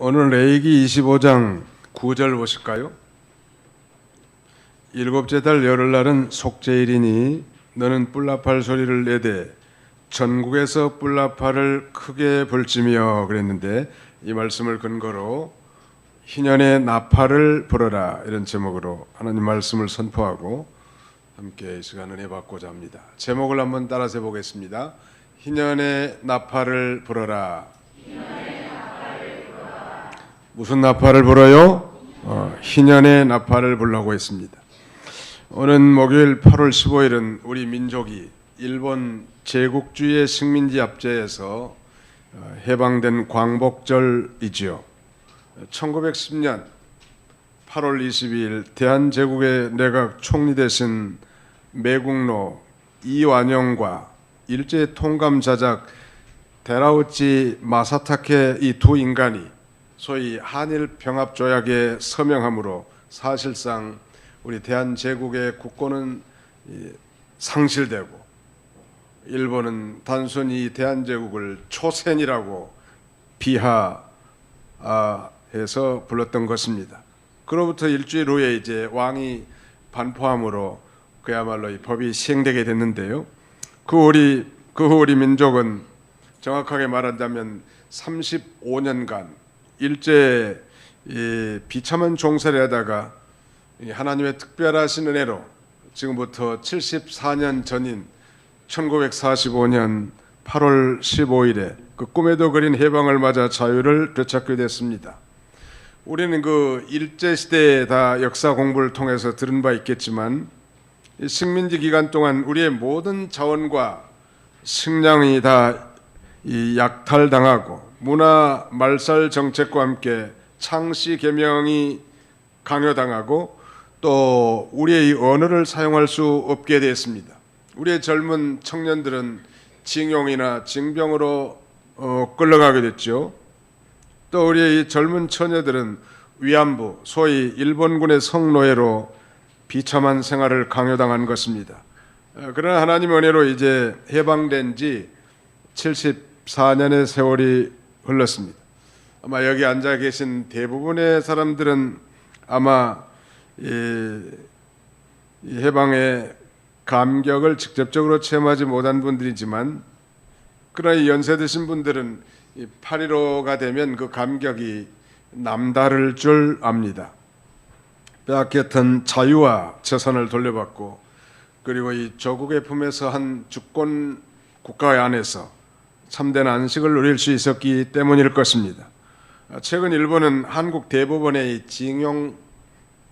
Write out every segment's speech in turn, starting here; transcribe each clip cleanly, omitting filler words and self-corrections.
오늘 레위기 25장 9절 보실까요? 일곱째 달 열흘날은 속죄일이니 너는 뿔나팔 소리를 내되 전국에서 뿔나팔을 크게 불지며 그랬는데, 이 말씀을 근거로 희년의 나팔을 불어라, 이런 제목으로 하나님 말씀을 선포하고 함께 이 시간 은혜 받고자 합니다. 제목을 한번 따라서 보겠습니다. 희년의 나팔을 불어라. 무슨 나팔을 불어요? 희년의 나팔을 불라고 했습니다. 오는 목요일 8월 15일은 우리 민족이 일본 제국주의의 식민지 압제에서 해방된 광복절이지요. 1910년 8월 22일 대한제국의 내각 총리 되신 매국노 이완용과 일제 통감 자작 데라우치 마사타케, 이 두 인간이 소위 한일 병합 조약에 서명함으로 사실상 우리 대한제국의 국권은 상실되고, 일본은 단순히 대한제국을 초센이라고 비하해서 불렀던 것입니다. 그로부터 일주일 후에 이제 왕이 반포함으로 그야말로 이 법이 시행되게 됐는데요. 그 후 우리 민족은 정확하게 말한다면 35년간 일제 비참한 종살이 하다가 하나님의 특별하신 은혜로 지금부터 74년 전인 1945년 8월 15일에 그 꿈에도 그린 해방을 맞아 자유를 되찾게 됐습니다. 우리는 그 일제시대에 다 역사 공부를 통해서 들은 바 있겠지만, 식민지 기간 동안 우리의 모든 자원과 식량이 다 약탈당하고 문화 말살 정책과 함께 창씨 계명이 강요당하고 또 우리의 언어를 사용할 수 없게 됐습니다. 우리의 젊은 청년들은 징용이나 징병으로 끌려가게 됐죠. 또 우리의 젊은 처녀들은 위안부, 소위 일본군의 성노예로 비참한 생활을 강요당한 것입니다. 그러나 하나님의 은혜로 이제 해방된 지 74년의 세월이 흘렀습니다. 아마 여기 앉아 계신 대부분의 사람들은 아마 이 해방의 감격을 직접적으로 체험하지 못한 분들이지만, 그러나 이 연세 드신 분들은 8.15가 되면 그 감격이 남다를 줄 압니다. 빼앗겼던 자유와 재산을 돌려받고, 그리고 이 조국의 품에서 한 주권 국가 안에서 참된 안식을 누릴 수 있었기 때문일 것입니다. 최근 일본은 한국 대법원의 징용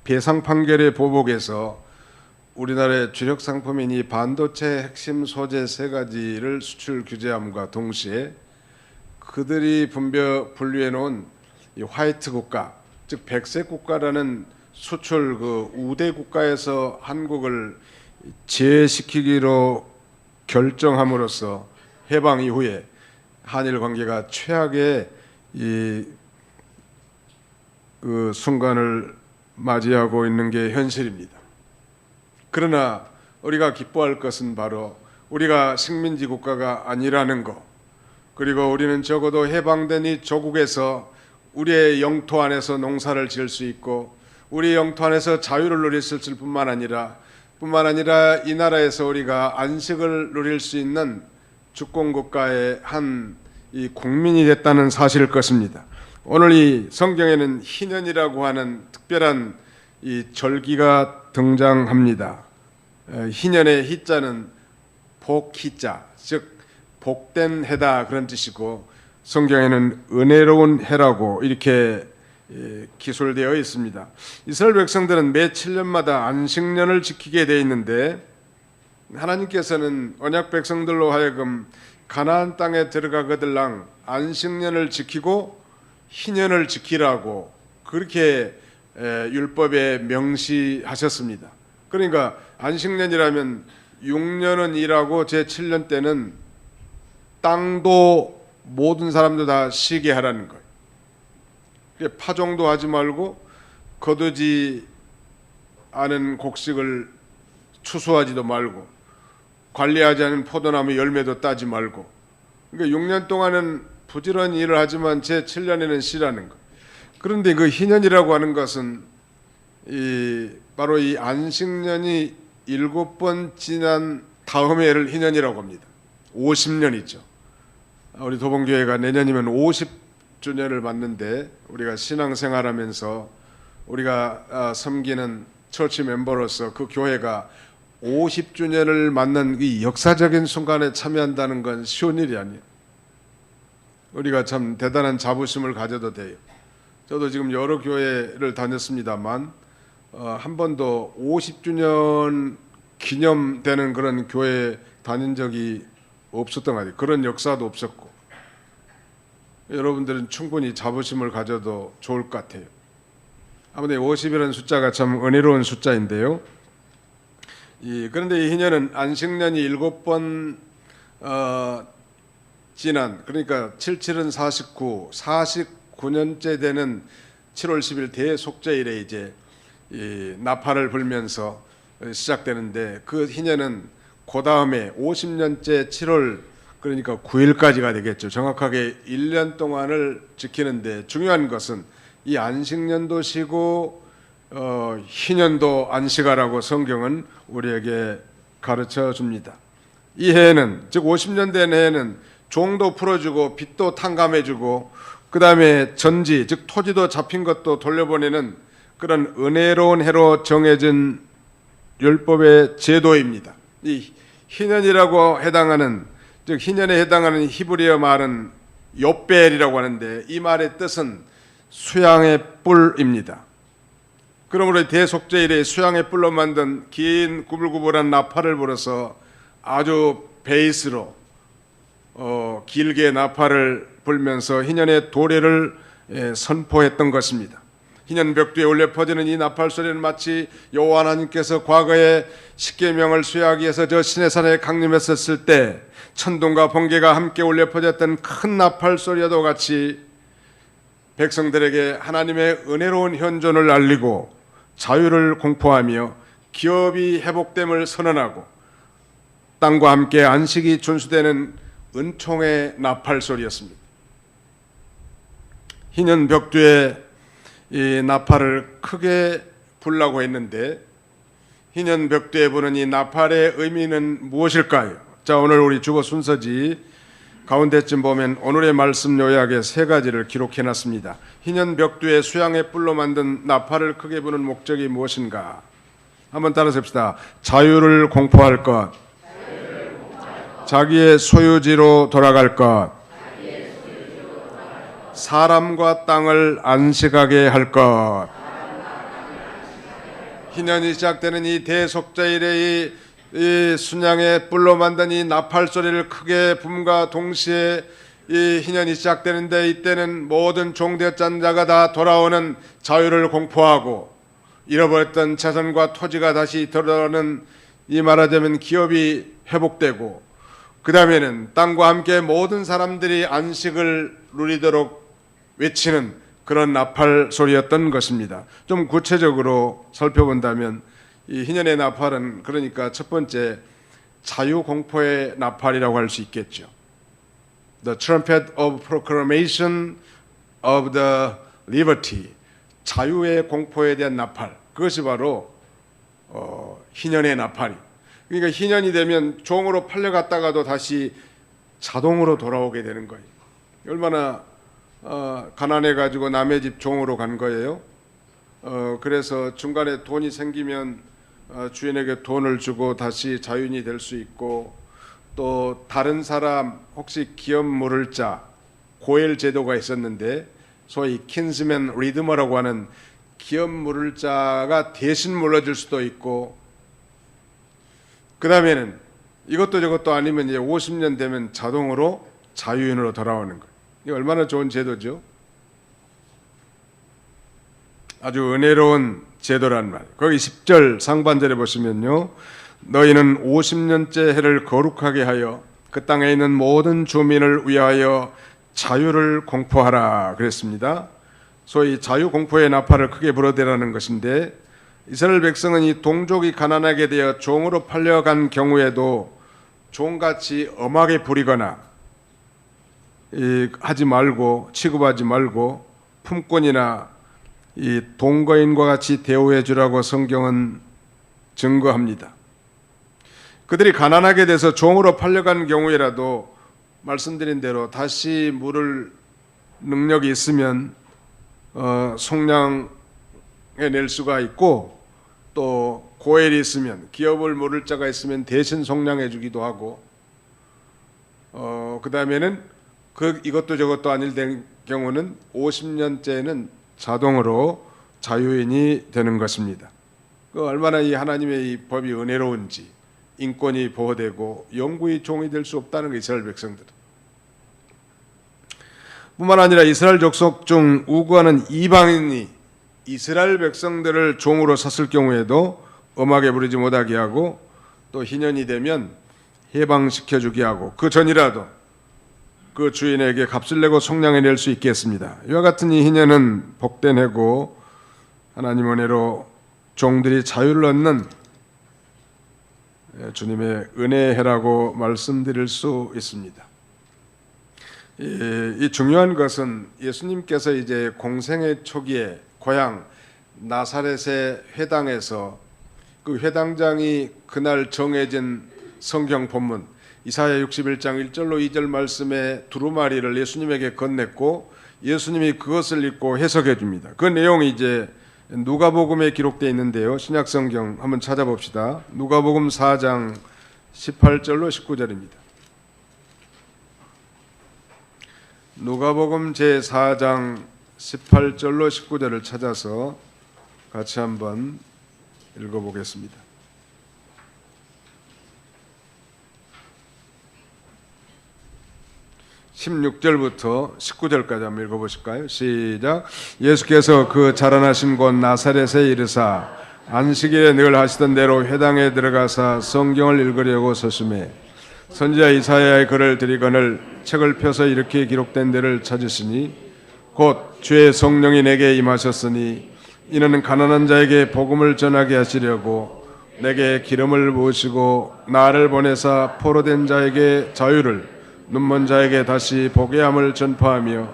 배상 판결의 보복에서 우리나라의 주력 상품인 이 반도체 핵심 소재 3가지를 수출 규제함과 동시에 그들이 분류해 놓은 이 화이트 국가, 즉 백색 국가라는 수출 그 우대 국가에서 한국을 제외시키기로 결정함으로써 해방 이후에 한일 관계가 최악의 그 순간을 맞이하고 있는 게 현실입니다. 그러나 우리가 기뻐할 것은 바로 우리가 식민지 국가가 아니라는 것, 그리고 우리는 적어도 해방된 이 조국에서 우리의 영토 안에서 농사를 지을 수 있고 우리의 영토 안에서 자유를 누릴 수 있을 뿐만 아니라 이 나라에서 우리가 안식을 누릴 수 있는 주권국가의 한 이 국민이 됐다는 사실일 것입니다. 오늘 이 성경에는 희년이라고 하는 특별한 이 절기가 등장합니다. 희년의 희자는 복희자, 즉 복된 해다, 그런 뜻이고, 성경에는 은혜로운 해라고 이렇게 기술되어 있습니다. 이스라엘 백성들은 매 7년마다 안식년을 지키게 되어 있는데, 하나님께서는 언약 백성들로 하여금 가나안 땅에 들어가거들랑 안식년을 지키고 희년을 지키라고 그렇게 율법에 명시하셨습니다. 그러니까 안식년이라면 6년은 일하고 제7년 때는 땅도 모든 사람도 다 쉬게 하라는 거예요. 파종도 하지 말고 거두지 않은 곡식을 추수하지도 말고 관리하지 않은 포도나무 열매도 따지 말고, 그러니까 6년 동안은 부지런히 일을 하지만 제 7년에는 쉬라는 거. 그런데 그 희년이라고 하는 것은 바로 이 안식년이 7번 지난 다음 해를 희년이라고 합니다. 50년이죠. 우리 도봉교회가 내년이면 50주년을 맞는데 우리가 신앙생활하면서 우리가 섬기는 처치 멤버로서 그 교회가 50주년을 맞는 이 역사적인 순간에 참여한다는 건 쉬운 일이 아니에요. 우리가 참 대단한 자부심을 가져도 돼요. 저도 지금 여러 교회를 다녔습니다만 한 번도 50주년 기념되는 그런 교회 다닌 적이 없었던 것 같아요. 그런 역사도 없었고. 여러분들은 충분히 자부심을 가져도 좋을 것 같아요. 아무튼 50이라는 숫자가 참 은혜로운 숫자인데요. 그런데 이 희년은 안식년이 7번 지난, 그러니까 77은 49, 49년째 되는 7월 10일 대속죄일에 이제 이 나팔을 불면서 시작되는데, 그 희년은 그 다음에 50년째 7월, 그러니까 9일까지가 되겠죠. 정확하게 1년 동안을 지키는데, 중요한 것은 이 안식년도 쉬고 희년도 안식하라고 성경은 우리에게 가르쳐 줍니다. 이 해에는, 즉 50년 된 해에는 종도 풀어주고 빚도 탕감해주고 그 다음에 전지, 즉 토지도 잡힌 것도 돌려보내는 그런 은혜로운 해로 정해진 율법의 제도입니다. 이 희년이라고 해당하는, 즉 희년에 해당하는 히브리어 말은 요벨이라고 하는데, 이 말의 뜻은 수양의 뿔입니다. 그러므로 대속죄일에 수양의 뿔로 만든 긴 구불구불한 나팔을 불어서 아주 베이스로 길게 나팔을 불면서 희년의 도래를 선포했던 것입니다. 희년 벽두에 울려 퍼지는 이 나팔 소리는 마치 여호와 하나님께서 과거에 십계명을 수행하기 위해서 저 시내산에 강림했었을 때 천둥과 번개가 함께 울려 퍼졌던 큰 나팔 소리와도 같이 백성들에게 하나님의 은혜로운 현존을 알리고 자유를 공포하며 기업이 회복됨을 선언하고 땅과 함께 안식이 준수되는 은총의 나팔 소리였습니다. 희년 벽두에 이 나팔을 크게 불라고 했는데, 희년 벽두에 부는 이 나팔의 의미는 무엇일까요? 자, 오늘 우리 주보 순서지 가운데쯤 보면 오늘의 말씀 요약에 3가지를 기록해 놨습니다. 희년 벽두에 수양의 뿔로 만든 나팔을 크게 부는 목적이 무엇인가? 한번 따라서 합시다. 자유를 공포할 것, 자기의 소유지로 돌아갈 것, 사람과 땅을 안식하게 할 것. 희년이 시작되는 이 대속죄일의 이 순양의 뿔로 만든 이 나팔 소리를 크게 붐과 동시에 이 희년이 시작되는데, 이때는 모든 종되었던 자가 다 돌아오는 자유를 공포하고 잃어버렸던 재산과 토지가 다시 돌아오는, 이 말하자면 기업이 회복되고, 그 다음에는 땅과 함께 모든 사람들이 안식을 누리도록 외치는 그런 나팔 소리였던 것입니다. 좀 구체적으로 살펴본다면 이 희년의 나팔은 그러니까 첫 번째 자유공포의 나팔이라고 할 수 있겠죠. The trumpet of proclamation of the liberty, 자유의 공포에 대한 나팔, 그것이 바로 희년의 나팔이. 그러니까 희년이 되면 종으로 팔려갔다가도 다시 자동으로 돌아오게 되는 거예요. 얼마나 가난해가지고 남의 집 종으로 간 거예요. 그래서 중간에 돈이 생기면 주인에게 돈을 주고 다시 자유인이 될 수 있고, 또 다른 사람 혹시 기업 물을 자, 고엘 제도가 있었는데 소위 킨스맨 리드머라고 하는 기업 물을 자가 대신 물러줄 수도 있고, 그 다음에는 이것도 저것도 아니면 이제 50년 되면 자동으로 자유인으로 돌아오는 거예요. 이게 얼마나 좋은 제도죠. 아주 은혜로운 제도란 말. 거기 10절 상반절에 보시면요, 너희는 50년째 해를 거룩하게 하여 그 땅에 있는 모든 주민을 위하여 자유를 공포하라 그랬습니다. 소위 자유 공포의 나팔을 크게 불어대라는 것인데, 이스라엘 백성은 이 동족이 가난하게 되어 종으로 팔려간 경우에도 종같이 엄하게 부리거나 하지 말고 취급하지 말고 품꾼이나 이 동거인과 같이 대우해 주라고 성경은 증거합니다. 그들이 가난하게 돼서 종으로 팔려간 경우에라도 말씀드린 대로 다시 물을 능력이 있으면 속량해낼 수가 있고, 또 고엘이 있으면, 기업을 물을 자가 있으면 대신 속량해 주기도 하고, 그 다음에는 이것도 저것도 아닐 된 경우는 50년째는 자동으로 자유인이 되는 것입니다. 얼마나 이 하나님의 이 법이 은혜로운지, 인권이 보호되고 영구히 종이 될 수 없다는 거, 이스라엘 백성들. 뿐만 아니라 이스라엘 족속 중 우구하는 이방인이 이스라엘 백성들을 종으로 샀을 경우에도 엄하게 부리지 못하게 하고, 또 희년이 되면 해방시켜 주게 하고, 그 전이라도 그 주인에게 값을 내고 속량해낼 수 있게 했습니다. 이와 같은 이 희년은 복된 해고 하나님 은혜로 종들이 자유를 얻는 주님의 은혜의 해라고 말씀드릴 수 있습니다. 이 중요한 것은 예수님께서 이제 공생의 초기에 고향 나사렛의 회당에서 그 회당장이 그날 정해진 성경 본문 이사야 61장 1절로 2절 말씀의 두루마리를 예수님에게 건넸고, 예수님이 그것을 읽고 해석해 줍니다. 그 내용이 이제 누가복음에 기록되어 있는데요. 신약 성경 한번 찾아봅시다. 누가복음 4장 18절로 19절입니다. 누가복음 제4장 18절로 19절을 찾아서 같이 한번 읽어보겠습니다. 16절부터 19절까지 한번 읽어보실까요? 시작. 예수께서 그 자라나신 곳 나사렛에 이르사 안식일에 늘 하시던 대로 회당에 들어가사 성경을 읽으려고 서심해 선지자 이사야의 글을 들이거늘 책을 펴서 이렇게 기록된 데를 찾으시니 곧 주의 성령이 내게 임하셨으니 이는 가난한 자에게 복음을 전하게 하시려고 내게 기름을 부으시고 나를 보내사 포로된 자에게 자유를, 눈먼 자에게 다시 보게 함을 전파하며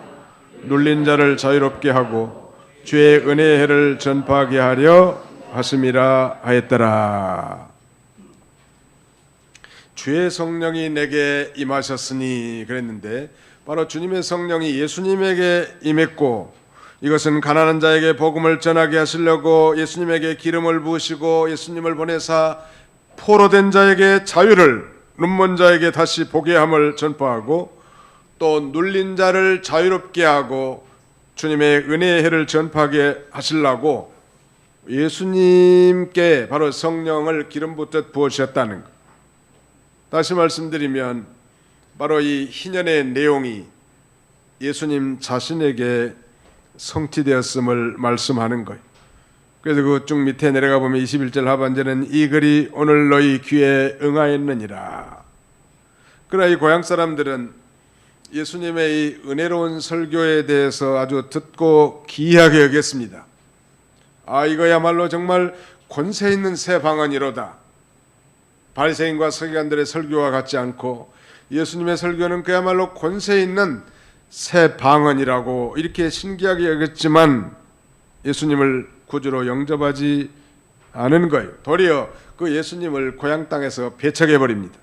눌린 자를 자유롭게 하고 주의 은혜의 해를 전파하게 하려 하심이라 하였더라. 주의 성령이 내게 임하셨으니 그랬는데, 바로 주님의 성령이 예수님에게 임했고, 이것은 가난한 자에게 복음을 전하게 하시려고 예수님에게 기름을 부으시고 예수님을 보내사 포로된 자에게 자유를, 눈먼 자에게 다시 보게 함을 전파하고, 또 눌린 자를 자유롭게 하고 주님의 은혜의 해를 전파하게 하시려고 예수님께 바로 성령을 기름 붓듯 부으셨다는 것. 다시 말씀드리면 바로 이 희년의 내용이 예수님 자신에게 성취되었음을 말씀하는 거예요. 그래서 그 쭉 밑에 내려가 보면 21절 하반절은 이 글이 오늘 너희 귀에 응하였느니라. 그러나 이 고향 사람들은 예수님의 이 은혜로운 설교에 대해서 아주 듣고 기이하게 여겼습니다. 아, 이거야말로 정말 권세 있는 새 방언이로다. 바리새인과 서기관들의 설교와 같지 않고 예수님의 설교는 그야말로 권세 있는 새 방언이라고 이렇게 신기하게 여겼지만 예수님을 구주로 영접하지 않은 거예요. 도리어 그 예수님을 고향 땅에서 배척해 버립니다.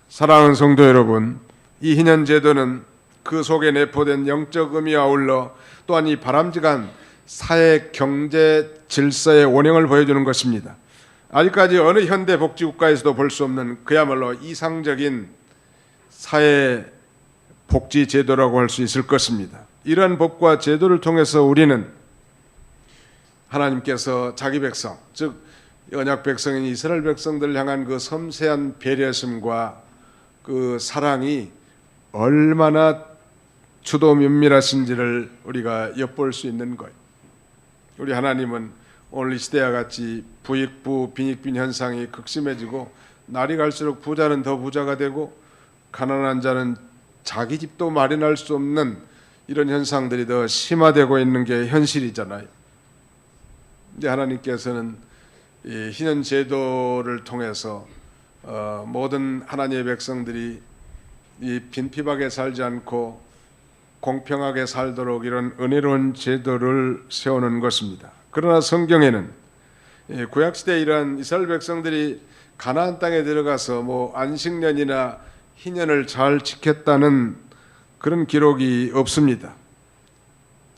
사랑하는 성도 여러분, 이 희년 제도는 그 속에 내포된 영적 의미와 아울러 또한 이 바람직한 사회 경제 질서의 원형을 보여주는 것입니다. 아직까지 어느 현대 복지국가에서도 볼 수 없는 그야말로 이상적인 사회 복지 제도라고 할 수 있을 것입니다. 이러한 법과 제도를 통해서 우리는 하나님께서 자기 백성, 즉 언약 백성인 이스라엘 백성들을 향한 그 섬세한 배려심과 그 사랑이 얼마나 주도 면밀하신지를 우리가 엿볼 수 있는 거예요. 우리 하나님은 오늘 이 시대와 같이 부익부 빈익빈 현상이 극심해지고 날이 갈수록 부자는 더 부자가 되고 가난한 자는 자기 집도 마련할 수 없는 이런 현상들이 더 심화되고 있는 게 현실이잖아요. 근데 하나님께서는 이 희년 제도를 통해서 모든 하나님의 백성들이 이 빈피박에 살지 않고 공평하게 살도록 이런 은혜로운 제도를 세우는 것입니다. 그러나 성경에는 구약시대 이러한 이스라엘 백성들이 가나안 땅에 들어가서 안식년이나 희년을 잘 지켰다는 그런 기록이 없습니다.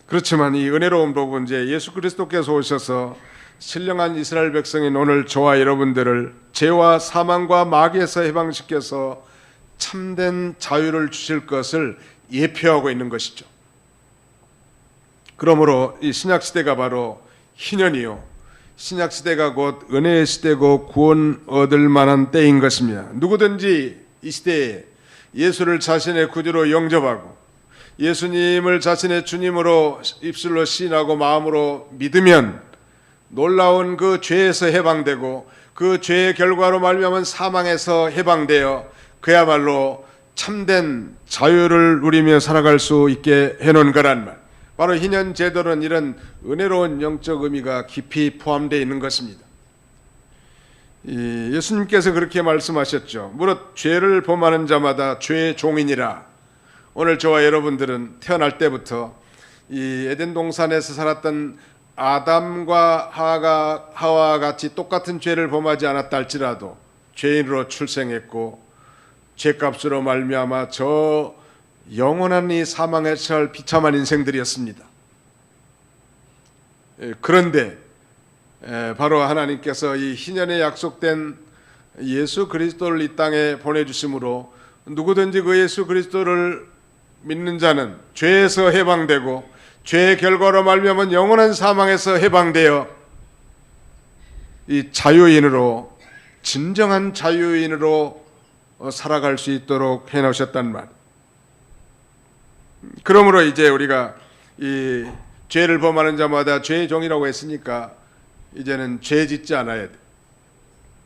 그렇지만 이 은혜로운 복은 이제 예수 그리스도께서 오셔서 신령한 이스라엘 백성인 오늘 저와 여러분들을 죄와 사망과 마귀에서 해방시켜서 참된 자유를 주실 것을 예표하고 있는 것이죠. 그러므로 이 신약시대가 바로 희년이요, 신약시대가 곧 은혜의 시대고 구원 얻을 만한 때인 것입니다. 누구든지 이 시대에 예수를 자신의 구주로 영접하고 예수님을 자신의 주님으로 입술로 시인하고 마음으로 믿으면 놀라운 그 죄에서 해방되고 그 죄의 결과로 말미암은 사망에서 해방되어 그야말로 참된 자유를 누리며 살아갈 수 있게 해놓은 거란 말. 바로 희년 제도는 이런 은혜로운 영적 의미가 깊이 포함되어 있는 것입니다. 예수님께서 그렇게 말씀하셨죠. 무릇 죄를 범하는 자마다 죄의 종이니라. 오늘 저와 여러분들은 태어날 때부터 이 에덴 동산에서 살았던 아담과 하와와 같이 똑같은 죄를 범하지 않았다 할지라도 죄인으로 출생했고 죄값으로 말미암아 저 영원한 이 사망에 처할 비참한 인생들이었습니다. 그런데 바로 하나님께서 이 희년에 약속된 예수 그리스도를 이 땅에 보내주심으로 누구든지 그 예수 그리스도를 믿는 자는 죄에서 해방되고 죄의 결과로 말미암은 영원한 사망에서 해방되어 이 자유인으로, 진정한 자유인으로 살아갈 수 있도록 해놓으셨단 말. 그러므로 이제 우리가 이 죄를 범하는 자마다 죄의 종이라고 했으니까 이제는 죄 짓지 않아야 돼.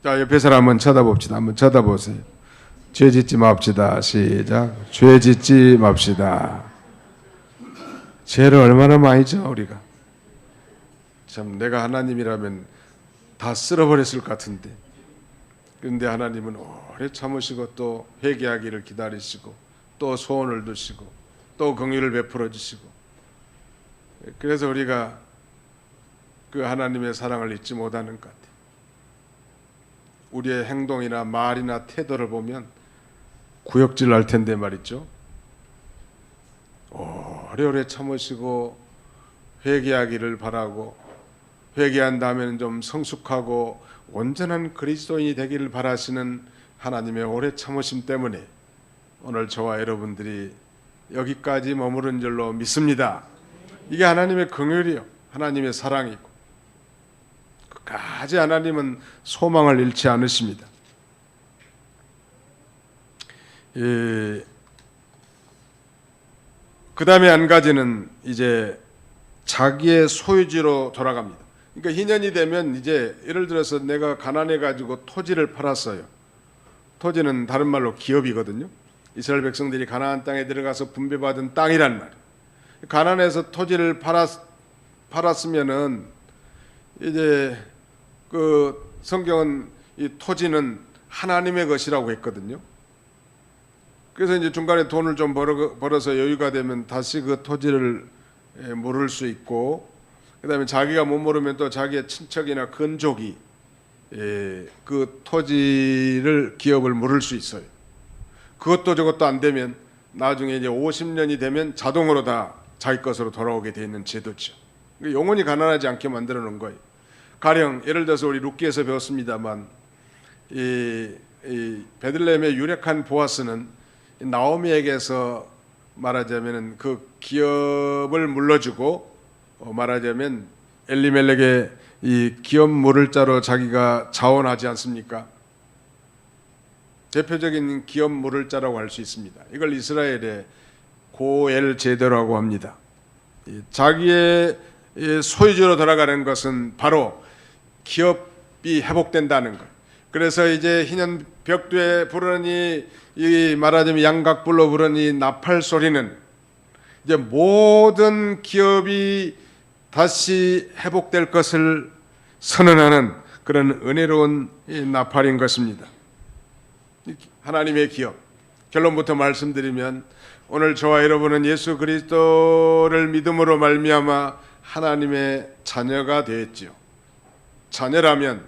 자, 옆에 사람 한번 쳐다봅시다. 한번 쳐다보세요. 죄 짓지 맙시다. 시작. 죄 짓지 맙시다. 죄를 얼마나 많이 져 우리가. 참 내가 하나님이라면 다 쓸어버렸을 것 같은데. 그런데 하나님은 오래 참으시고 또 회개하기를 기다리시고 또 소원을 두시고 또 긍휼을 베풀어 주시고, 그래서 우리가 그 하나님의 사랑을 잊지 못하는 것 같아요. 우리의 행동이나 말이나 태도를 보면 구역질 날 텐데 말이죠. 오래오래 참으시고 회개하기를 바라고 회개한 다음에는 좀 성숙하고 온전한 그리스도인이 되기를 바라시는 하나님의 오래 참으심 때문에 오늘 저와 여러분들이 여기까지 머무른 줄로 믿습니다. 이게 하나님의 긍휼이요, 하나님의 사랑이고 끝까지 하나님은 소망을 잃지 않으십니다. 그 다음에 한 가지는 이제 자기의 소유지로 돌아갑니다. 그러니까 희년이 되면 이제 예를 들어서 내가 가난해 가지고 토지를 팔았어요. 토지는 다른 말로 기업이거든요. 이스라엘 백성들이 가나안 땅에 들어가서 분배받은 땅이란 말이에요. 가나안에서 토지를 팔았으면은 이제 그 성경은 이 토지는 하나님의 것이라고 했거든요. 그래서 이제 중간에 돈을 좀 벌어서 여유가 되면 다시 그 토지를 물을 수 있고, 그다음에 자기가 못 물으면 또 자기의 친척이나 근족이 그 토지를 기업을 물을 수 있어요. 그것도 저것도 안 되면 나중에 이제 50년이 되면 자동으로 다 자기 것으로 돌아오게 돼 있는 제도죠. 영원히 가난하지 않게 만들어 놓은 거예요. 가령 예를 들어서 우리 룻기에서 배웠습니다만 이 베들레헴의 유력한 보아스는 나오미에게서 말하자면 그 기업을 물러주고 말하자면 엘리멜렉의 이 기업 물을 자로 자기가 자원하지 않습니까? 대표적인 기업 물을 자라고 할 수 있습니다. 이걸 이스라엘의 고엘 제도라고 합니다. 자기의 소유주로 돌아가는 것은 바로 기업이 회복된다는 것. 그래서 이제 희년 벽두에 부르니 이 말하자면 양각불로 부르니 나팔 소리는 이제 모든 기업이 다시 회복될 것을 선언하는 그런 은혜로운 나팔인 것입니다. 하나님의 기업, 결론부터 말씀드리면 오늘 저와 여러분은 예수 그리스도를 믿음으로 말미암아 하나님의 자녀가 되었지요. 자녀라면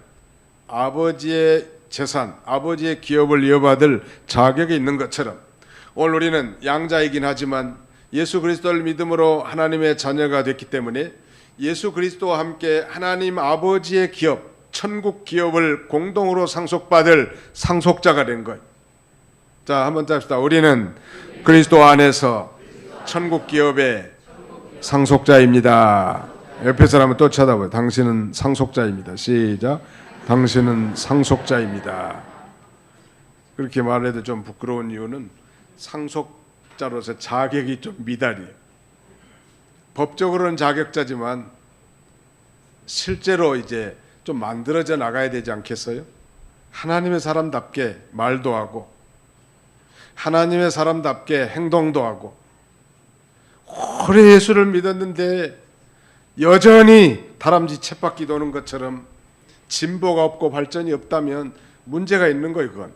아버지의 재산, 아버지의 기업을 이어받을 자격이 있는 것처럼 오늘 우리는 양자이긴 하지만 예수 그리스도를 믿음으로 하나님의 자녀가 됐기 때문에 예수 그리스도와 함께 하나님 아버지의 기업, 천국 기업을 공동으로 상속받을 상속자가 된 거예요. 자, 한번 짭시다. 우리는 그리스도 안에서 천국 기업의 상속자입니다. 옆에 사람은 또 쳐다봐요. 당신은 상속자입니다. 시작. 당신은 상속자입니다. 그렇게 말해도 좀 부끄러운 이유는 상속자로서 자격이 좀 미달이에요. 법적으로는 자격자지만 실제로 이제 좀 만들어져 나가야 되지 않겠어요? 하나님의 사람답게 말도 하고 하나님의 사람답게 행동도 하고 오래 예수를 믿었는데 여전히 다람쥐 쳇바퀴 도는 것처럼 진보가 없고 발전이 없다면 문제가 있는 거예요. 그건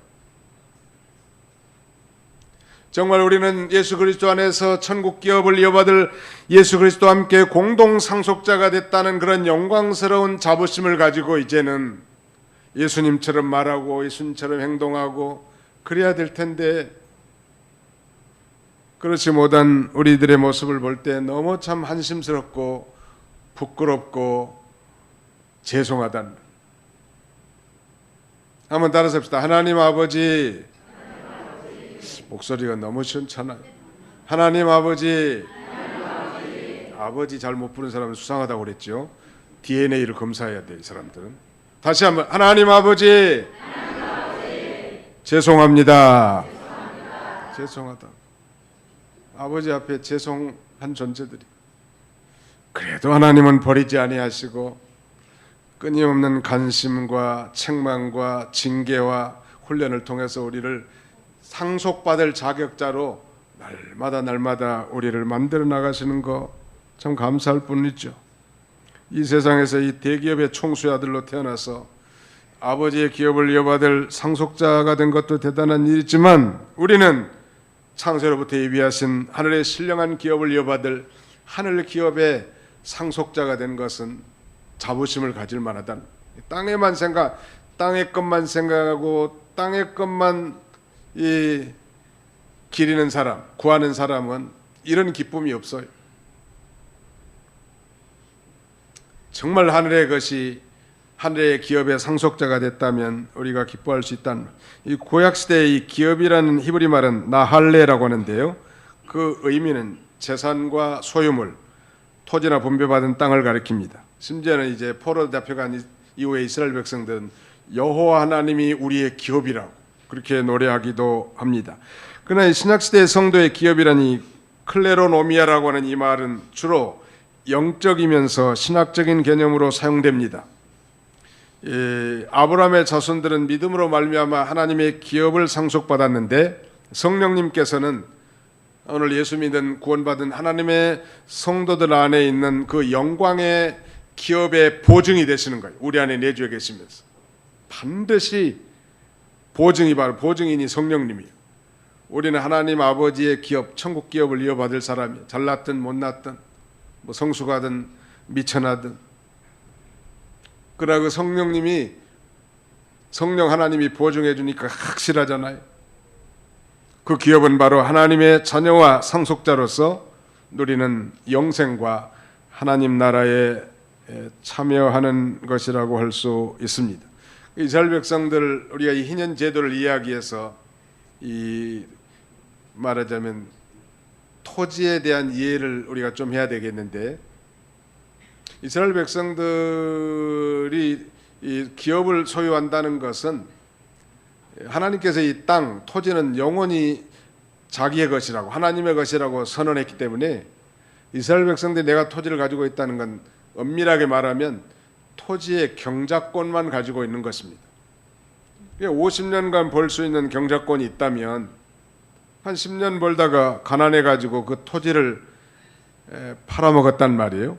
정말 우리는 예수 그리스도 안에서 천국 기업을 이어받을 예수 그리스도와 함께 공동 상속자가 됐다는 그런 영광스러운 자부심을 가지고 이제는 예수님처럼 말하고 예수님처럼 행동하고 그래야 될 텐데 그렇지 못한 우리들의 모습을 볼 때 너무 참 한심스럽고 부끄럽고 죄송하다는. 한번 따라서 합시다. 하나님 아버지. 목소리가 너무 시원찮아요. 하나님 아버지. 아버지 잘 못 부르는 사람은 수상하다고 그랬죠. DNA를 검사해야 돼, 이 사람들은. 다시 한번. 하나님 아버지. 죄송합니다. 죄송하다. 아버지 앞에 죄송한 존재들이. 그래도 하나님은 버리지 아니하시고 끊임없는 관심과 책망과 징계와 훈련을 통해서 우리를 상속받을 자격자로 날마다 우리를 만들어 나가시는 거 참 감사할 뿐이죠. 이 세상에서 이 대기업의 총수의 아들로 태어나서 아버지의 기업을 이어받을 상속자가 된 것도 대단한 일이지만 우리는 창세로부터 예비하신 하늘의 신령한 기업을 이어받을 하늘 기업의 상속자가 된 것은 자부심을 가질 만하다. 땅의 것만 생각하고 땅의 것만 기리는 사람, 구하는 사람은 이런 기쁨이 없어요. 정말 하늘의 것이 하늘의 기업의 상속자가 됐다면 우리가 기뻐할 수 있다는 이 구약 시대의 이 기업이라는 히브리 말은 나할레라고 하는데요. 그 의미는 재산과 소유물, 토지나 분배받은 땅을 가리킵니다. 심지어는 이제 포로 잡혀간 이후에 이스라엘 백성들은 여호와 하나님이 우리의 기업이라고 그렇게 노래하기도 합니다. 그러나 신약 시대의 성도의 기업이라니 클레로노미아라고 하는 이 말은 주로 영적이면서 신학적인 개념으로 사용됩니다. 아브라함의 자손들은 믿음으로 말미암아 하나님의 기업을 상속받았는데 성령님께서는 오늘 예수 믿은 구원받은 하나님의 성도들 안에 있는 그 영광의 기업의 보증이 되시는 거예요. 우리 안에 내주에 계시면서 반드시 보증인이 성령님이에요. 우리는 하나님 아버지의 기업, 천국 기업을 이어받을 사람이에요. 잘났든 못났든 뭐 성숙하든 미천하든. 그러나 그 성령 하나님이 보증해 주니까 확실하잖아요. 그 기업은 바로 하나님의 자녀와 상속자로서 누리는 영생과 하나님 나라에 참여하는 것이라고 할 수 있습니다. 이스라엘 백성들 우리가 이 희년 제도를 이야기해서 말하자면 토지에 대한 이해를 우리가 좀 해야 되겠는데 이스라엘 백성들이 이 기업을 소유한다는 것은 하나님께서 이 땅, 토지는 영원히 자기의 것이라고 하나님의 것이라고 선언했기 때문에 이스라엘 백성들이 내가 토지를 가지고 있다는 건 엄밀하게 말하면 토지의 경작권만 가지고 있는 것입니다. 50년간 벌 수 있는 경작권이 있다면 한 10년 벌다가 가난해 가지고 그 토지를 팔아먹었단 말이에요.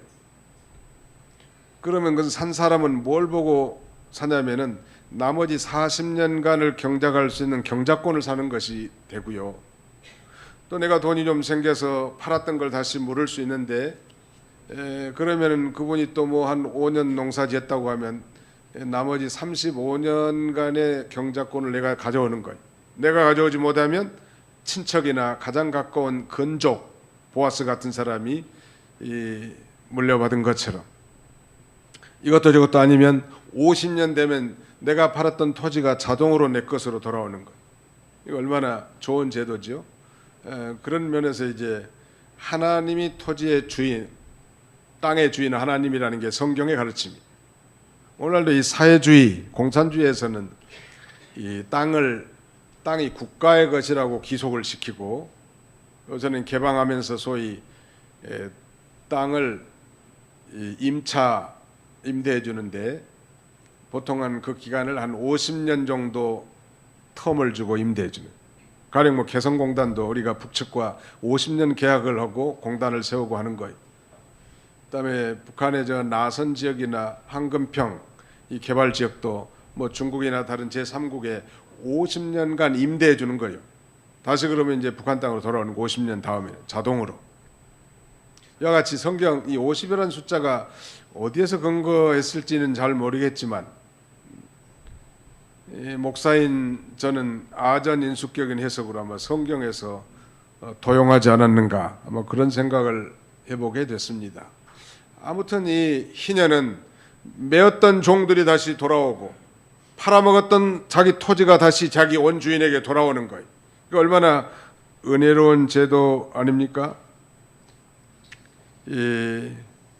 그러면 그 산 사람은 뭘 보고 사냐면은 나머지 40년간을 경작할 수 있는 경작권을 사는 것이 되고요. 또 내가 돈이 좀 생겨서 팔았던 걸 다시 물을 수 있는데 그러면은 그분이 또 뭐 한 5년 농사 지었다고 하면 나머지 35년간의 경작권을 내가 가져오는 거예요. 내가 가져오지 못하면 친척이나 가장 가까운 건족, 보아스 같은 사람이 물려받은 것처럼, 이것도 저것도 아니면 50년 되면 내가 팔았던 토지가 자동으로 내 것으로 돌아오는 것. 이거 얼마나 좋은 제도죠. 그런 면에서 이제 하나님이 토지의 주인, 땅의 주인 하나님이라는 게 성경의 가르침입니다. 오늘날도 이 사회주의, 공산주의에서는 이 땅이 국가의 것이라고 기속을 시키고, 요새는 개방하면서 소위 땅을 임대해 주는데 보통은 그 기간을 한 50년 정도 텀을 주고 임대해 주는. 가령 뭐 개성공단도 우리가 북측과 50년 계약을 하고 공단을 세우고 하는 거예요. 그다음에 북한의 저 나선 지역이나 황금평 이 개발 지역도 뭐 중국이나 다른 제3국에 50년간 임대해 주는 거예요. 다시 그러면 이제 북한 땅으로 돌아오는 50년 다음에 자동으로. 이와 같이 성경 이 50이라는 숫자가 어디에서 근거했을지는 잘 모르겠지만, 목사인 저는 아전인수격인 해석으로 아마 성경에서 도용하지 않았는가, 아마 그런 생각을 해보게 됐습니다. 아무튼 이 희년은 매었던 종들이 다시 돌아오고 팔아먹었던 자기 토지가 다시 자기 원주인에게 돌아오는 거예요. 이거 얼마나 은혜로운 제도 아닙니까?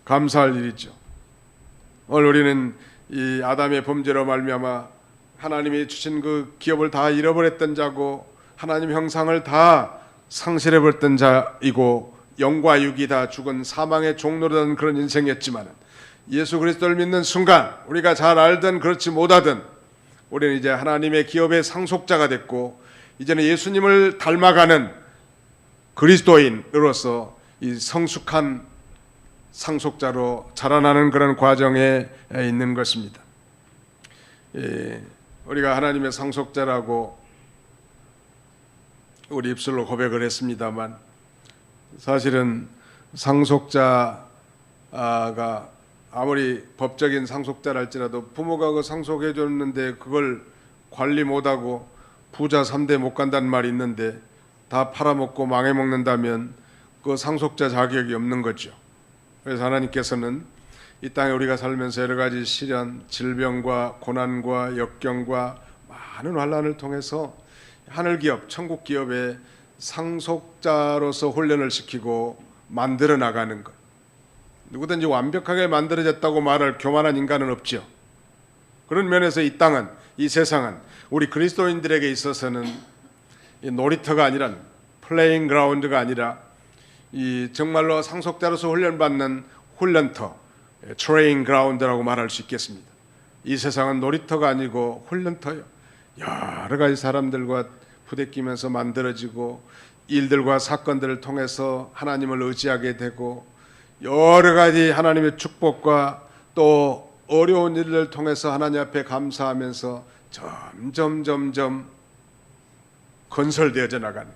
감사할 일이죠. 오늘 우리는 이 아담의 범죄로 말미암아 하나님이 주신 그 기업을 다 잃어버렸던 자고 하나님 형상을 다 상실해버렸던 자이고 영과 육이 다 죽은 사망의 종노릇한 그런 인생이었지만, 예수 그리스도를 믿는 순간 우리가 잘 알든 그렇지 못하든 우리는 이제 하나님의 기업의 상속자가 됐고, 이제는 예수님을 닮아가는 그리스도인으로서 이 성숙한 상속자로 자라나는 그런 과정에 있는 것입니다. 우리가 하나님의 상속자라고 우리 입술로 고백을 했습니다만, 사실은 상속자가 아무리 법적인 상속자랄지라도 부모가 그 상속해 줬는데 그걸 관리 못하고 부자 3대 못 간다는 말이 있는데 다 팔아먹고 망해먹는다면 그 상속자 자격이 없는 거죠. 그래서 하나님께서는 이 땅에 우리가 살면서 여러 가지 시련, 질병과 고난과 역경과 많은 환난을 통해서 하늘기업, 천국기업의 상속자로서 훈련을 시키고 만들어 나가는 것. 누구든지 완벽하게 만들어졌다고 말할 교만한 인간은 없죠. 그런 면에서 이 땅은, 이 세상은 우리 그리스도인들에게 있어서는 이 놀이터가 아니라, 플레잉 그라운드가 아니라 이 정말로 상속자로서 훈련받는 훈련터, 트레인 그라운드라고 말할 수 있겠습니다. 이 세상은 놀이터가 아니고 훈련터예요. 여러 가지 사람들과 부대끼면서 만들어지고 일들과 사건들을 통해서 하나님을 의지하게 되고 여러 가지 하나님의 축복과 또 어려운 일을 통해서 하나님 앞에 감사하면서 점점 건설되어져 나가는,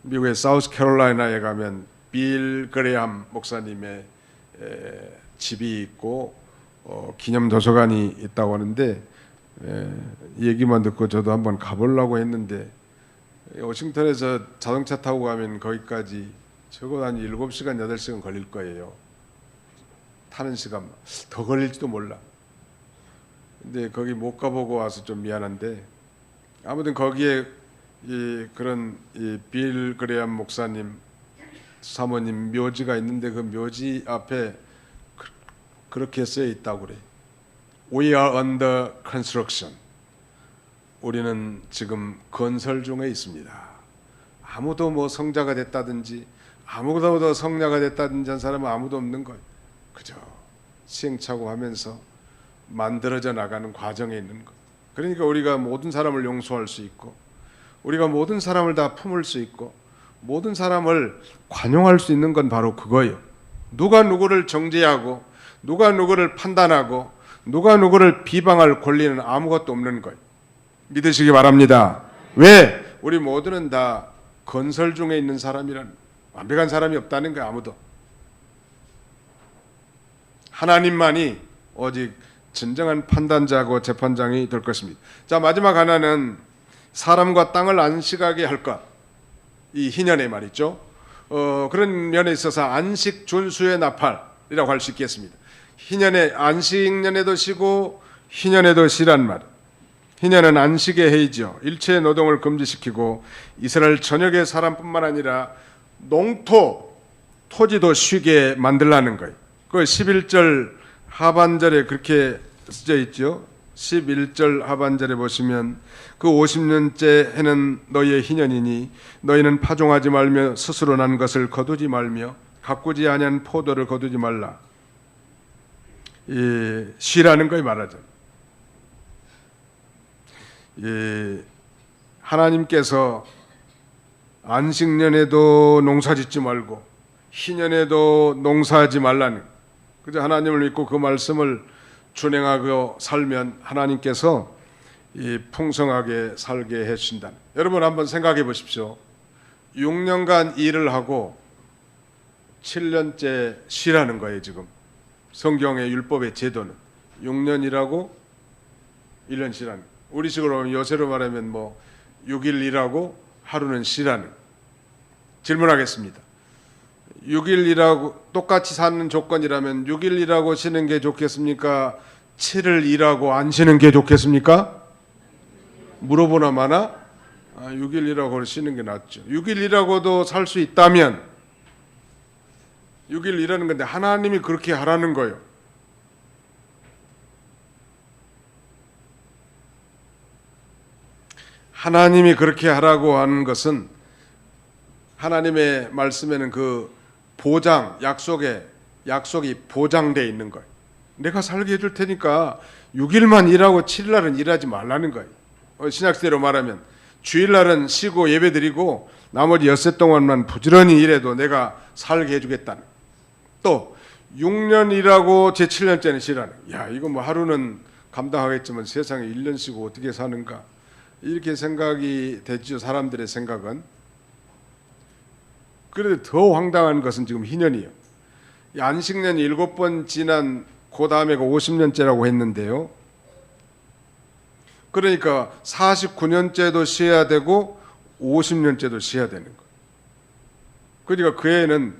미국의 사우스캐롤라이나에 가면 빌 그레함 목사님의 집이 있고 기념 도서관이 있다고 하는데, 얘기만 듣고 저도 한번 가보려고 했는데, 워싱턴에서 자동차 타고 가면 거기까지 적어도 한 7시간, 8시간 걸릴 거예요. 타는 시간만. 더 걸릴지도 몰라. 근데 거기 못 가보고 와서 좀 미안한데, 아무튼 거기에 그런 빌 그레함 목사님 사모님 묘지가 있는데 그 묘지 앞에 그렇게 쓰여 있다고 그래. We are under construction. 우리는 지금 건설 중에 있습니다. 아무도 뭐 성자가 됐다든지 아무도 더 성자가 됐다든지 한 사람은 아무도 없는 거예요. 그저 시행착오하면서 만들어져 나가는 과정에 있는 것. 그러니까 우리가 모든 사람을 용서할 수 있고, 우리가 모든 사람을 다 품을 수 있고, 모든 사람을 관용할 수 있는 건 바로 그거예요. 누가 누구를 정죄하고 누가 누구를 판단하고 누가 누구를 비방할 권리는 아무것도 없는 거예요. 믿으시기 바랍니다. 왜? 우리 모두는 다 건설 중에 있는 사람이란, 완벽한 사람이 없다는 거예요. 아무도. 하나님만이 오직 진정한 판단자고 재판장이 될 것입니다. 자, 마지막 하나는 사람과 땅을 안식하게 할 것. 이 희년의 말이죠. 그런 면에 있어서 안식 준수의 나팔이라고 할 수 있겠습니다. 희년의 안식년에도 쉬고 희년에도 쉬란 말. 희년은 안식의 해이죠. 일체의 노동을 금지시키고 이스라엘 전역의 사람뿐만 아니라 농토, 토지도 쉬게 만들라는 거예요. 그 11절 하반절에 그렇게 쓰여 있죠. 11절 하반절에 보시면 그 50년째 해는 너희의 희년이니 너희는 파종하지 말며 스스로 난 것을 거두지 말며 가꾸지 아니한 포도를 거두지 말라. 쉬라는 거에 말하죠. 하나님께서 안식년에도 농사짓지 말고 희년에도 농사하지 말라는, 그저 하나님을 믿고 그 말씀을 준행하고 살면 하나님께서 풍성하게 살게 해주신다. 여러분 한번 생각해 보십시오. 6년간 일을 하고 7년째 쉬라는 거예요. 지금 성경의 율법의 제도는 6년 일하고 1년 쉬라는 거예요. 우리식으로 요새로 말하면 6일 일하고 하루는 쉬라는. 질문하겠습니다. 6일 일하고 똑같이 사는 조건이라면 6일 일하고 쉬는 게 좋겠습니까? 7일 일하고 안 쉬는 게 좋겠습니까? 물어보나 마나 6일 일하고 쉬는 게 낫죠. 6일 일하고도 살 수 있다면 6일 일하는 건데 하나님이 그렇게 하라는 거예요. 하나님이 그렇게 하라고 하는 것은 하나님의 말씀에는 그 보장, 약속이 보장되어 있는 거예요. 내가 살게 해줄 테니까 6일만 일하고 7일날은 일하지 말라는 거예요. 신약시대로 말하면 주일날은 쉬고 예배드리고 나머지 엿새 동안만 부지런히 일해도 내가 살게 해주겠다는. 또 6년 일하고 제 7년째는 쉬라는. 야, 이거 하루는 감당하겠지만 세상에 1년 쉬고 어떻게 사는가, 이렇게 생각이 됐죠. 사람들의 생각은. 그런데 더 황당한 것은 지금 희년이에요. 안식년이 7번 지난 그 다음에가 50년째라고 했는데요. 그러니까 49년째도 쉬어야 되고 50년째도 쉬어야 되는 거예요. 그러니까 그 해에는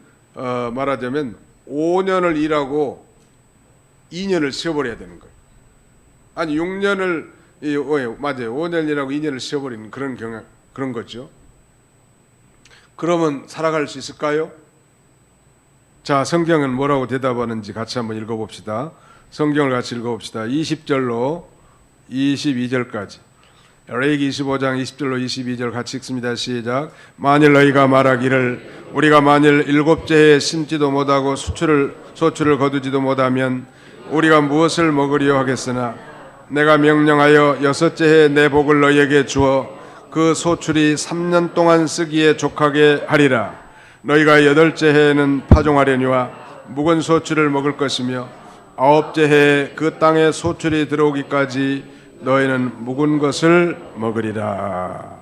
말하자면 5년을 일하고 2년을 쉬어버려야 되는 거예요. 아니 6년을 맞아요. 5년 일하고 2년을 쉬어버리는 그런 거죠. 그러면 살아갈 수 있을까요? 자, 성경은 뭐라고 대답하는지 같이 한번 읽어봅시다. 성경을 같이 읽어봅시다. 20절로 22절까지. 레위기 25장 20절로 22절 같이 읽습니다. 시작. 만일 너희가 말하기를 우리가 만일 7째 해에 심지도 못하고 소출을 거두지도 못하면 우리가 무엇을 먹으리요 하겠으나 내가 명령하여 6째 해에 내 복을 너희에게 주어 그 소출이 3년 동안 쓰기에 족하게 하리라. 너희가 8째 해에는 파종하려니와 묵은 소출을 먹을 것이며 9째 해에 그 땅에 소출이 들어오기까지 너희는 묵은 것을 먹으리라.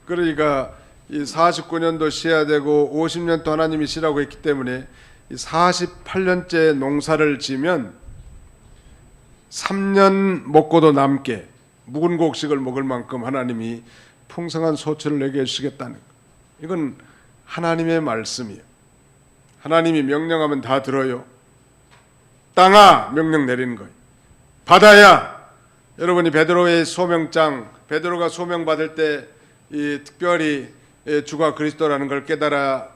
그러니까 이 49년도 쉬어야 되고 50년도 하나님이 쉬라고 했기 때문에 48년째 농사를 지면 3년 먹고도 남게 묵은 곡식을 먹을 만큼 하나님이 풍성한 소출을 내게 해주시겠다는 것. 이건 하나님의 말씀이에요. 하나님이 명령하면 다 들어요. 땅아, 명령 내리는 거예요. 바다야, 여러분이 베드로의 소명장, 베드로가 소명받을 때 이 특별히 주가 그리스도라는 걸 깨달아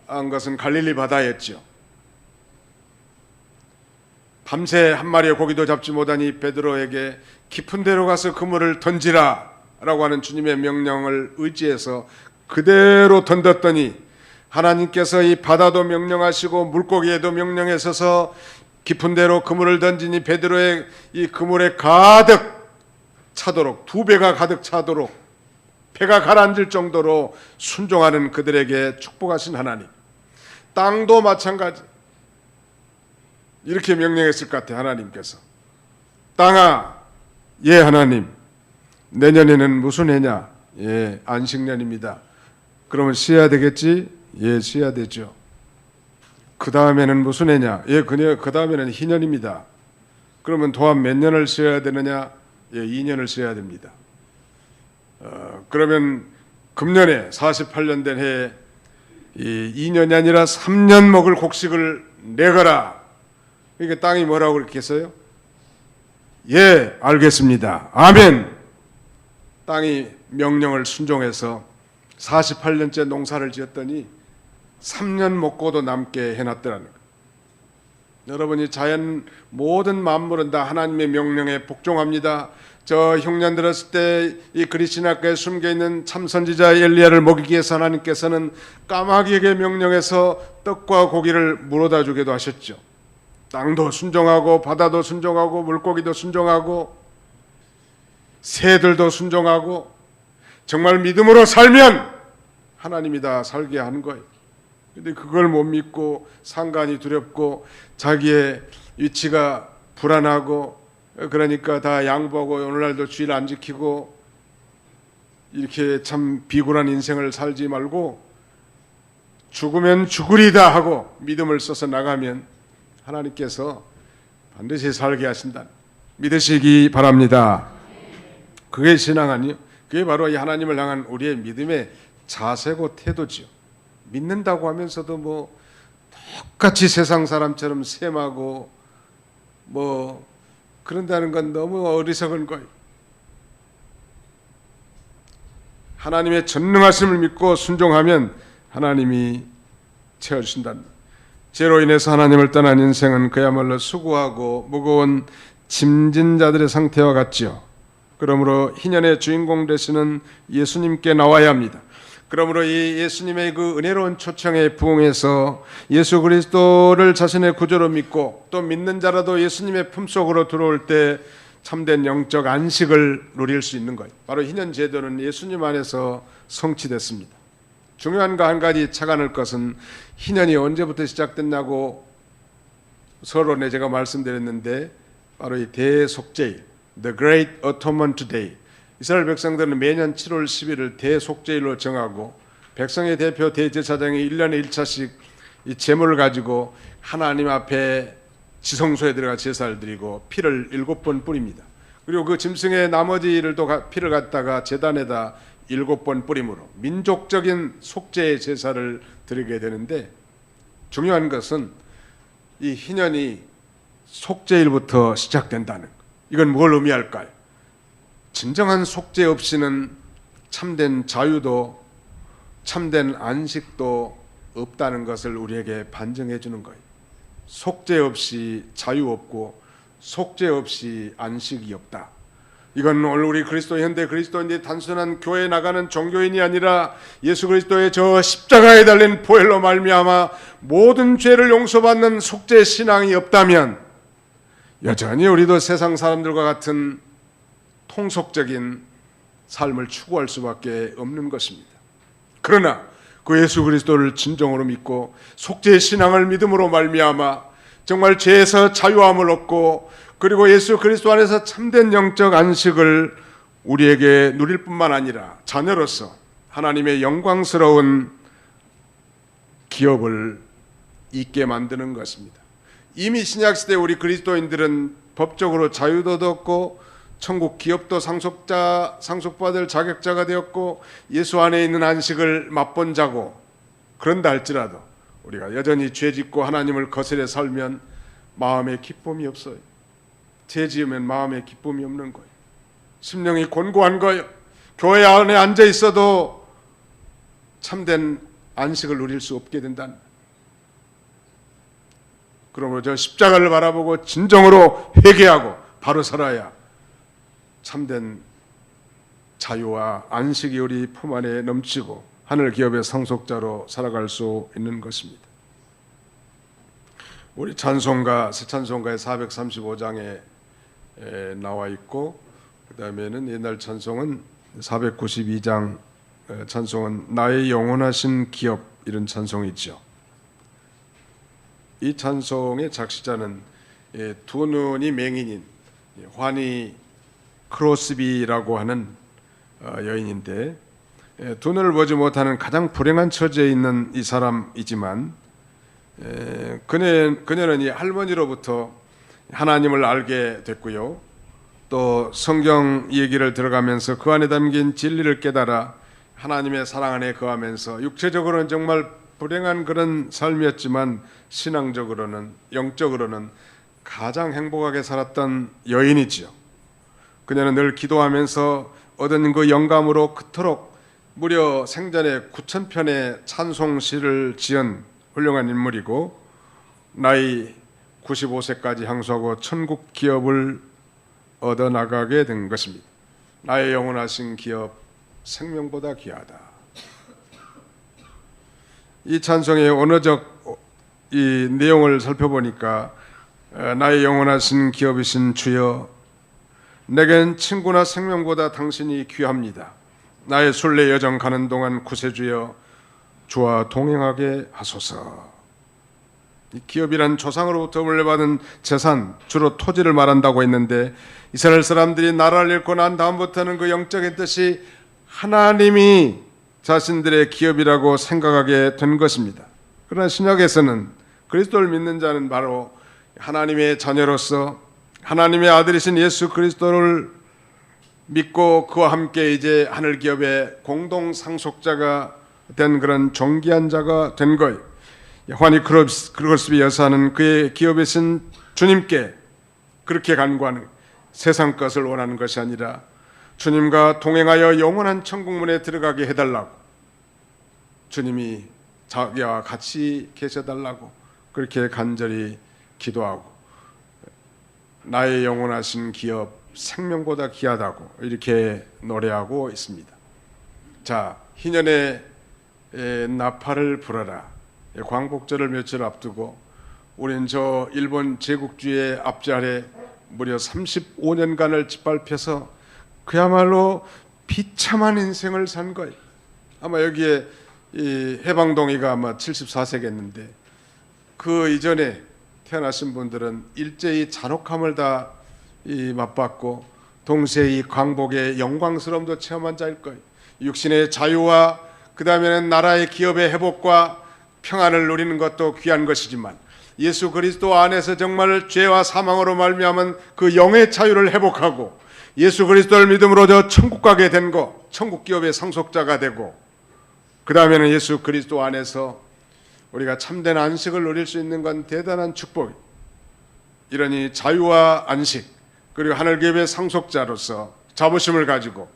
한 것은 갈릴리 바다였죠. 밤새 한 마리의 고기도 잡지 못하니 베드로에게 깊은 데로 가서 그물을 던지라 라고 하는 주님의 명령을 의지해서 그대로 던졌더니 하나님께서 이 바다도 명령하시고 물고기에도 명령하셔서 깊은 데로 그물을 던지니 베드로의 이 그물에 가득 차도록, 2배가 가득 차도록 배가 가라앉을 정도로 순종하는 그들에게 축복하신 하나님. 땅도 마찬가지. 이렇게 명령했을 것 같아요. 하나님께서. 땅아, 예 하나님, 내년에는 무슨 해냐? 예, 안식년입니다. 그러면 쉬어야 되겠지? 예, 쉬어야 되죠. 그 다음에는 무슨 해냐? 예, 그 다음에는 희년입니다. 그러면 또한 몇 년을 쉬어야 되느냐? 예, 2년을 쉬어야 됩니다. 그러면 금년에 48년 된 해에 2년이 아니라 3년 먹을 곡식을 내거라. 그러니까 땅이 뭐라고 그렇게 했어요? 예, 알겠습니다. 아멘. 땅이 명령을 순종해서 48년째 농사를 지었더니 3년 먹고도 남게 해놨더라는 거예요. 여러분이 자연 모든 만물은 다 하나님의 명령에 복종합니다. 저 흉년 들었을 때 이 그리스나가에 숨겨있는 참선지자 엘리야를 먹이기 위해서 하나님께서는 까마귀에게 명령해서 떡과 고기를 물어다 주기도 하셨죠. 땅도 순종하고 바다도 순종하고 물고기도 순종하고 새들도 순종하고 정말 믿음으로 살면 하나님이 다 살게 하는 거예요. 근데 그걸 못 믿고 상관이 두렵고 자기의 위치가 불안하고 그러니까 다 양보하고 오늘날도 주일 안 지키고 이렇게 참 비굴한 인생을 살지 말고 죽으면 죽으리다 하고 믿음을 써서 나가면 하나님께서 반드시 살게 하신다. 믿으시기 바랍니다. 그게 신앙 아니요? 그게 바로 이 하나님을 향한 우리의 믿음의 자세고 태도지요. 믿는다고 하면서도 뭐 똑같이 세상 사람처럼 셈하고 뭐 그런다는 건 너무 어리석은 거예요. 하나님의 전능하심을 믿고 순종하면 하나님이 채워주신다는 거예요. 죄로 인해서 하나님을 떠난 인생은 그야말로 수고하고 무거운 짐진 자들의 상태와 같지요. 그러므로 희년의 주인공 되시는 예수님께 나와야 합니다. 그러므로 이 예수님의 그 은혜로운 초청에 부응해서 예수 그리스도를 자신의 구주로 믿고 또 믿는 자라도 예수님의 품속으로 들어올 때 참된 영적 안식을 누릴 수 있는 거예요. 바로 희년 제도는 예수님 안에서 성취됐습니다. 중요한 거 한 가지 착안할 것은 희년이 언제부터 시작됐냐고 서론에 제가 말씀드렸는데 바로 이 대속죄일, The Great Atonement Day. 이스라엘 백성들은 매년 7월 10일을 대속죄일로 정하고 백성의 대표 대제사장이 1년에 1차씩 이 제물을 가지고 하나님 앞에 지성소에 들어가 제사를 드리고 피를 7번 뿌립니다. 그리고 그 짐승의 나머지를 또 피를 갖다가 제단에다 7번 뿌림으로 민족적인 속죄의 제사를 드리게 되는데 중요한 것은 이 희년이 속죄일부터 시작된다는 것. 이건 뭘 의미할까요? 진정한 속죄 없이는 참된 자유도 참된 안식도 없다는 것을 우리에게 반증해 주는 거예요. 속죄 없이 자유 없고 속죄 없이 안식이 없다. 이건 오늘 우리 그리스도 현대 그리스도인들이 단순한 교회에 나가는 종교인이 아니라 예수 그리스도의 저 십자가에 달린 보혈로 말미암아 모든 죄를 용서받는 속죄 신앙이 없다면 여전히 우리도 세상 사람들과 같은 통속적인 삶을 추구할 수밖에 없는 것입니다. 그러나 그 예수 그리스도를 진정으로 믿고 속죄의 신앙을 믿음으로 말미암아 정말 죄에서 자유함을 얻고 그리고 예수 그리스도 안에서 참된 영적 안식을 우리에게 누릴 뿐만 아니라 자녀로서 하나님의 영광스러운 기업을 있게 만드는 것입니다. 이미 신약시대 우리 그리스도인들은 법적으로 자유도 얻었고 천국 기업도 상속받을 자격자가 되었고 예수 안에 있는 안식을 맛본 자고 그런다 할지라도 우리가 여전히 죄짓고 하나님을 거스려 살면 마음에 기쁨이 없어요. 죄 지으면 마음에 기쁨이 없는 거예요. 심령이 곤고한 거예요. 교회 안에 앉아 있어도 참된 안식을 누릴 수 없게 된다는 거예요. 그러므로 저 십자가를 바라보고 진정으로 회개하고 바로 살아야 참된 자유와 안식이 우리 품 안에 넘치고 하늘 기업의 상속자로 살아갈 수 있는 것입니다. 우리 찬송가 새 찬송가의 435장에 나와 있고 그 다음에는 옛날 찬송은 492장 찬송은 나의 영원하신 기업 이런 찬송이 있죠. 이 찬송의 작시자는 두 눈이 맹인인 환희 크로스비라고 하는 여인인데, 두 눈을 보지 못하는 가장 불행한 처지에 있는 이 사람이지만, 그녀는 이 할머니로부터 하나님을 알게 됐고요. 또 성경 얘기를 들어가면서 그 안에 담긴 진리를 깨달아 하나님의 사랑 안에 거하면서 육체적으로는 정말 불행한 그런 삶이었지만 신앙적으로는, 영적으로는 가장 행복하게 살았던 여인이지요. 그녀는 늘 기도하면서 얻은 그 영감으로 그토록 무려 생전에 9,000편의 찬송시를 지은 훌륭한 인물이고, 나이 95세까지 향수하고 천국 기업을 얻어나가게 된 것입니다. 나의 영원하신 기업 생명보다 귀하다. 이 찬송의 언어적 이 내용을 살펴보니까, 나의 영원하신 기업이신 주여, 내겐 친구나 생명보다 당신이 귀합니다. 나의 순례 여정 가는 동안 구세주여 주와 동행하게 하소서. 이 기업이란 조상으로부터 물려받은 재산, 주로 토지를 말한다고 했는데, 이스라엘 사람들이 나라를 잃고 난 다음부터는 그 영적인 뜻이 하나님이 자신들의 기업이라고 생각하게 된 것입니다. 그러나 신약에서는 그리스도를 믿는 자는 바로 하나님의 자녀로서 하나님의 아들이신 예수 그리스도를 믿고 그와 함께 이제 하늘 기업의 공동 상속자가 된 그런 존귀한 자가 된 거예요. 환희 크로스비 여사는 그의 기업이신 주님께 그렇게 간구하는, 세상 것을 원하는 것이 아니라 주님과 동행하여 영원한 천국문에 들어가게 해달라고, 주님이 자기와 같이 계셔달라고 그렇게 간절히 기도하고, 나의 영원하신 기업 생명보다 귀하다고 이렇게 노래하고 있습니다. 자, 희년의 나팔을 불어라. 광복절을 며칠 앞두고 우리는 저 일본 제국주의의 압제 아래 무려 35년간을 짓밟혀서 그야말로 비참한 인생을 산 거예요. 아마 여기에 이 해방동의가 아마 74세겠는데, 그 이전에 태어나신 분들은 일제히 잔혹함을 다 맛봤고 동시에 이 광복의 영광스러움도 체험한 자일 거예요. 육신의 자유와 그 다음에는 나라의 기업의 회복과 평안을 누리는 것도 귀한 것이지만, 예수 그리스도 안에서 정말 죄와 사망으로 말미암은 그 영의 자유를 회복하고 예수 그리스도를 믿음으로 저 천국 가게 된 거, 천국 기업의 상속자가 되고, 그 다음에는 예수 그리스도 안에서 우리가 참된 안식을 누릴 수 있는 건 대단한 축복이에요. 이러니 자유와 안식, 그리고 하늘 기업의 상속자로서 자부심을 가지고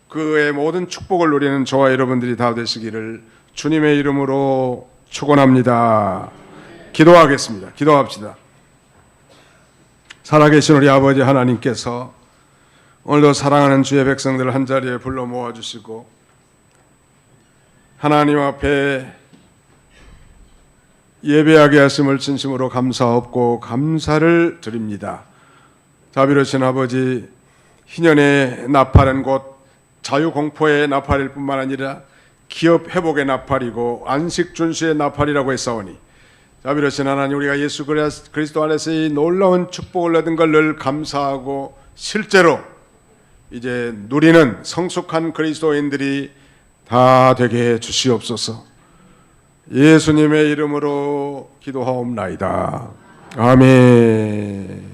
그의 모든 축복을 누리는 저와 여러분들이 다 되시기를 주님의 이름으로 축원합니다. 기도하겠습니다. 기도합시다. 살아계신 우리 아버지 하나님께서 오늘도 사랑하는 주의 백성들을 한자리에 불러 모아주시고 하나님 앞에 예배하게 하심을 진심으로 감사하옵고 감사를 드립니다. 자비로우신 아버지, 희년의 나팔은 곧 자유공포의 나팔일 뿐만 아니라 기업 회복의 나팔이고 안식 준수의 나팔이라고 했사오니, 자비로우신 하나님, 우리가 예수 그리스도 안에서 이 놀라운 축복을 얻은 걸 늘 감사하고 실제로 이제 누리는 성숙한 그리스도인들이 다 되게 해 주시옵소서. 예수님의 이름으로 기도하옵나이다. 아멘.